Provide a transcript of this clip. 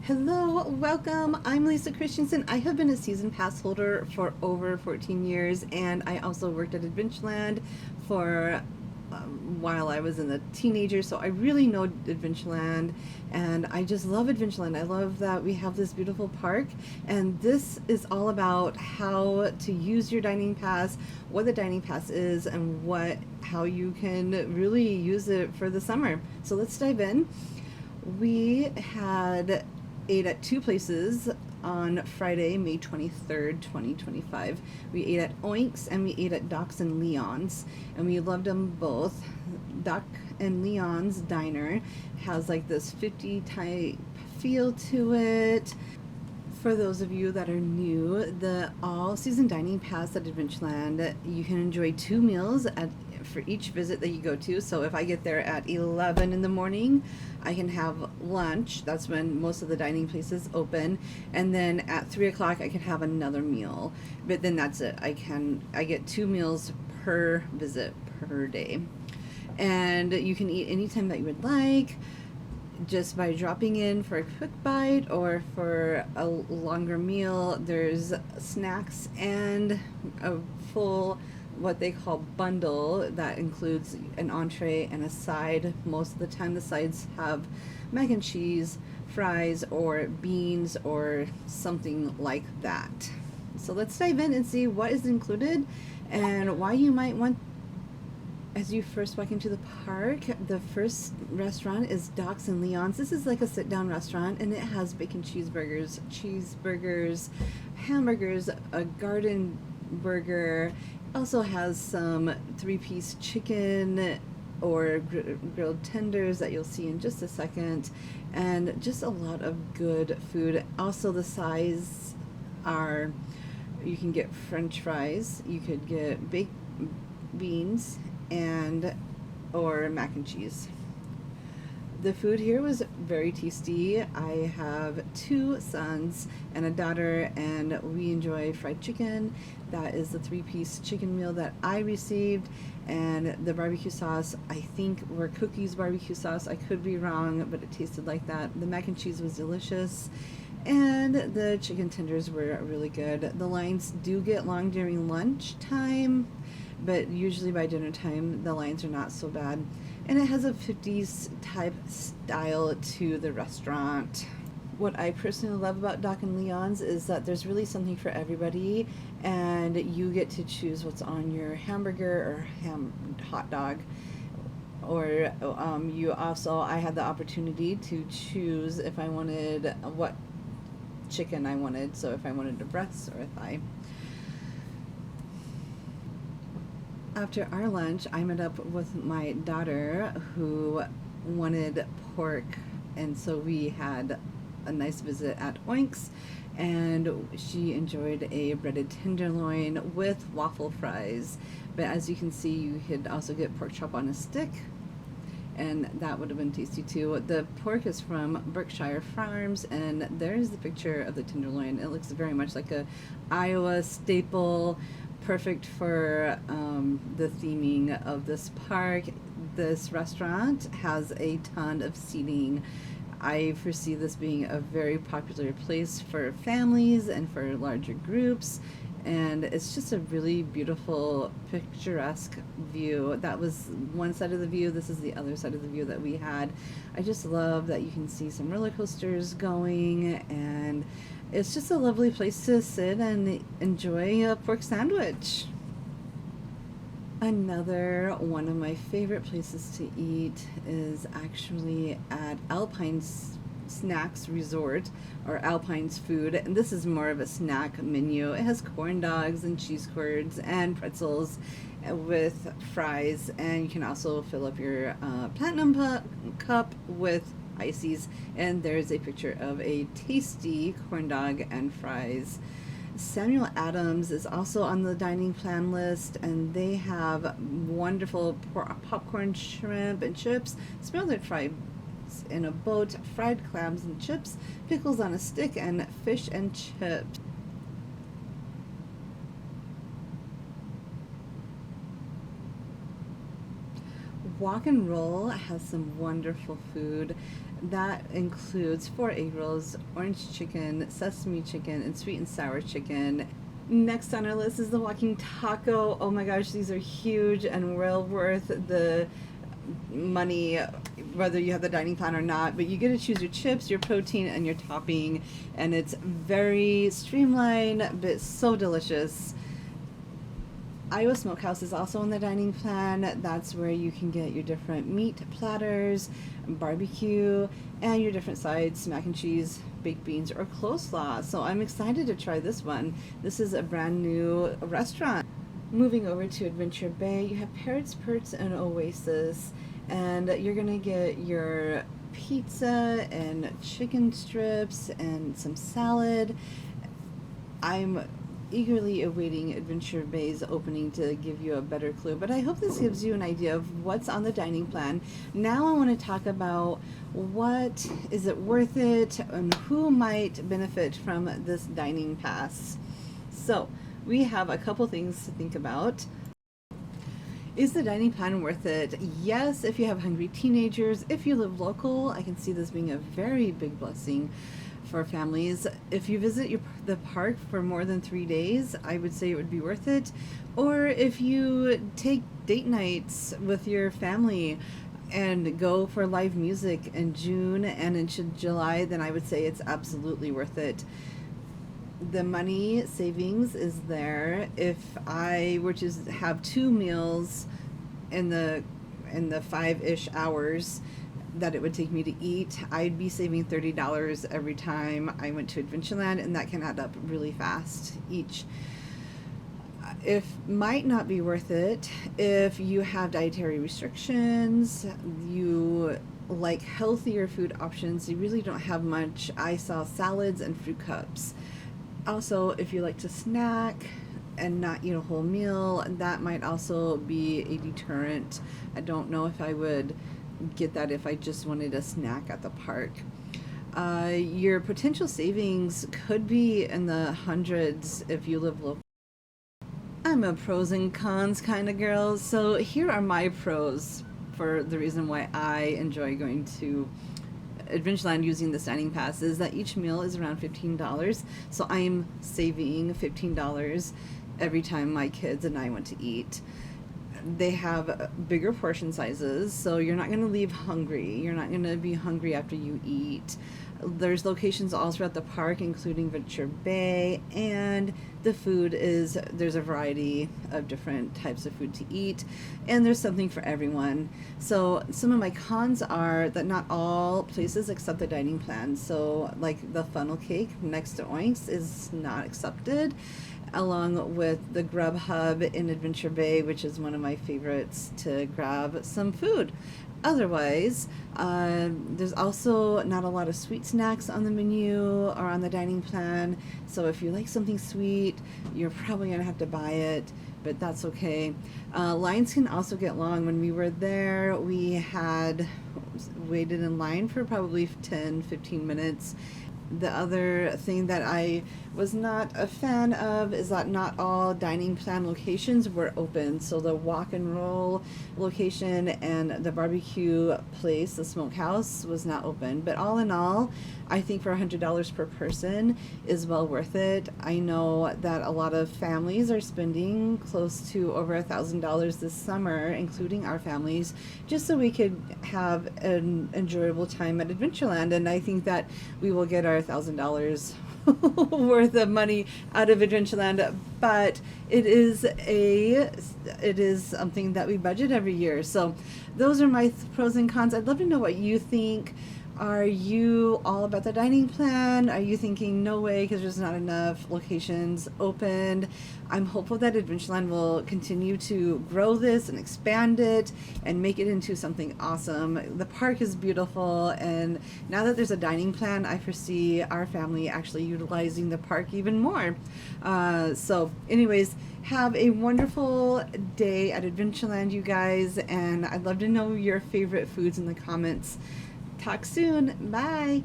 Hello, welcome. I'm Lisa Christensen. I have been a season pass holder for over 14 years, and I also worked at Adventureland for while I was a teenager, so I really know Adventureland, and I just love Adventureland. I love that we have this beautiful park, and this is all about how to use your dining pass, what the dining pass is, and how you can really use it for the summer. So let's dive in. We had ate at two places on Friday, May 23rd, 2025. We ate at Oinks and we ate at Doc's and Leon's, and we loved them both. Doc and Leon's diner has like this 50 type feel to it. For those of you that are new, the all season dining pass at Adventureland, you can enjoy two meals for each visit that you go to. So if I get there at 11 in the morning, I can have lunch. That's when most of the dining places open. And then at 3 o'clock, I can have another meal. But then that's it. I get two meals per visit per day. And you can eat anytime that you would like, just by dropping in for a quick bite or for a longer meal. There's snacks and a full, what they call bundle, that includes an entree and a side. Most of the time the sides have mac and cheese, fries, or beans, or something like that. So let's dive in and see what is included and why you might want. As you first walk into the park, the first restaurant is Doc's and Leon's. This is like a sit-down restaurant, and it has bacon cheeseburgers, hamburgers, a garden burger. Also has some three-piece chicken or grilled tenders that you'll see in just a second, and just a lot of good food. Also, the size are, you can get French fries, you could get baked beans, and or mac and cheese. The food here was very tasty. I have two sons and a daughter, and we enjoy fried chicken. That is the three-piece chicken meal that I received, and the barbecue sauce, I think, were Cookies barbecue sauce. I could be wrong, but it tasted like that. The mac and cheese was delicious, and the chicken tenders were really good. The lines do get long during lunch time, but usually by dinner time the lines are not so bad. And it has a 50s type style to the restaurant. What I personally love about Doc and Leon's is that there's really something for everybody, and you get to choose what's on your hamburger or hot dog. Or I had the opportunity to choose if I wanted what chicken I wanted, so if I wanted a breast or a thigh. After our lunch, I met up with my daughter who wanted pork, and so we had a nice visit at Oinks, and she enjoyed a breaded tenderloin with waffle fries. But as you can see, you could also get pork chop on a stick, and that would have been tasty too. The pork is from Berkshire Farms, and there's the picture of the tenderloin. It looks very much like a Iowa staple, perfect for the theming of this park. This restaurant has a ton of seating. I foresee this being a very popular place for families and for larger groups, and it's just a really beautiful, picturesque view. That was one side of the view. This is the other side of the view that we had. I just love that you can see some roller coasters going, and it's just a lovely place to sit and enjoy a pork sandwich. Another one of my favorite places to eat is actually at Alpine's Snacks Resort, or Alpine's Food, and this is more of a snack menu. It has corn dogs and cheese curds and pretzels with fries, and you can also fill up your platinum cup with ices, and there's a picture of a tasty corn dog and fries. Samuel Adams is also on the dining plan list, and they have wonderful popcorn, shrimp, and chips, smothered fries in a boat, fried clams and chips, pickles on a stick, and fish and chips. Walk and Roll has some wonderful food. That includes 4 egg rolls, orange chicken, sesame chicken, and sweet and sour chicken. Next on our list is the walking taco. Oh my gosh, these are huge and well worth the money, whether you have the dining plan or not. But you get to choose your chips, your protein, and your topping, and it's very streamlined but so delicious. Iowa Smokehouse is also on the dining plan. That's where you can get your different meat platters, barbecue, and your different sides, mac and cheese, baked beans, or coleslaw. So I'm excited to try this one. This is a brand new restaurant. Moving over to Adventure Bay, you have Parrots, Perts, and Oasis, and you're gonna get your pizza and chicken strips and some salad. I'm eagerly awaiting Adventure Bay's opening to give you a better clue, but I hope this gives you an idea of what's on the dining plan. Now I want to talk about what is it worth it and who might benefit from this dining pass. So we have a couple things to think about. Is the dining plan worth it? Yes, if you have hungry teenagers. If you live local, I can see this being a very big blessing for families. If you visit the park for more than 3 days, I would say it would be worth it. Or if you take date nights with your family and go for live music in June and into July, then I would say it's absolutely worth it. The money savings is there. If I were to have 2 meals in the 5-ish hours that it would take me to eat, I'd be saving $30 every time I went to Adventureland, and that can add up really fast each. It might not be worth it if you have dietary restrictions, you like healthier food options, you really don't have much. I saw salads and fruit cups. Also, if you like to snack and not eat a whole meal, that might also be a deterrent. I don't know if I would get that if I just wanted a snack at the park. Your potential savings could be in the hundreds if you live local. I'm a pros and cons kind of girl, so here are my pros for the reason why I enjoy going to Adventureland using this dining pass is that each meal is around $15, so I am saving $15 every time my kids and I went to eat. They have bigger portion sizes, so you're not going to leave hungry. You're not going to be hungry after you eat. There's locations all throughout the park, including Adventure Bay, and the food is, there's a variety of different types of food to eat, and there's something for everyone. So some of my cons are that not all places accept the dining plan. So like the funnel cake next to Oinks is not accepted, along with the Grub Hub in Adventure Bay, which is one of my favorites to grab some food. Otherwise, there's also not a lot of sweet snacks on the menu or on the dining plan. So if you like something sweet, you're probably gonna have to buy it, but that's okay. Lines can also get long. When we were there, we had waited in line for probably 10-15 minutes. The other thing that I was not a fan of is that not all dining plan locations were open. So the walk and roll location and the barbecue place, the smokehouse, was not open. But all in all, I think for $100 per person is well worth it. I know that a lot of families are spending close to over $1,000 this summer, including our families, just so we could have an enjoyable time at Adventureland. And I think that we will get our $1,000 worth of money out of Adventureland, but it is something that we budget every year. So those are my pros and cons. I'd love to know what you think. Are you all about the dining plan? Are you thinking no way because there's not enough locations opened? I'm hopeful that Adventureland will continue to grow this and expand it and make it into something awesome. The park is beautiful, and now that there's a dining plan, I foresee our family actually utilizing the park even more. So anyways, have a wonderful day at Adventureland, you guys, and I'd love to know your favorite foods in the comments. Talk soon. Bye.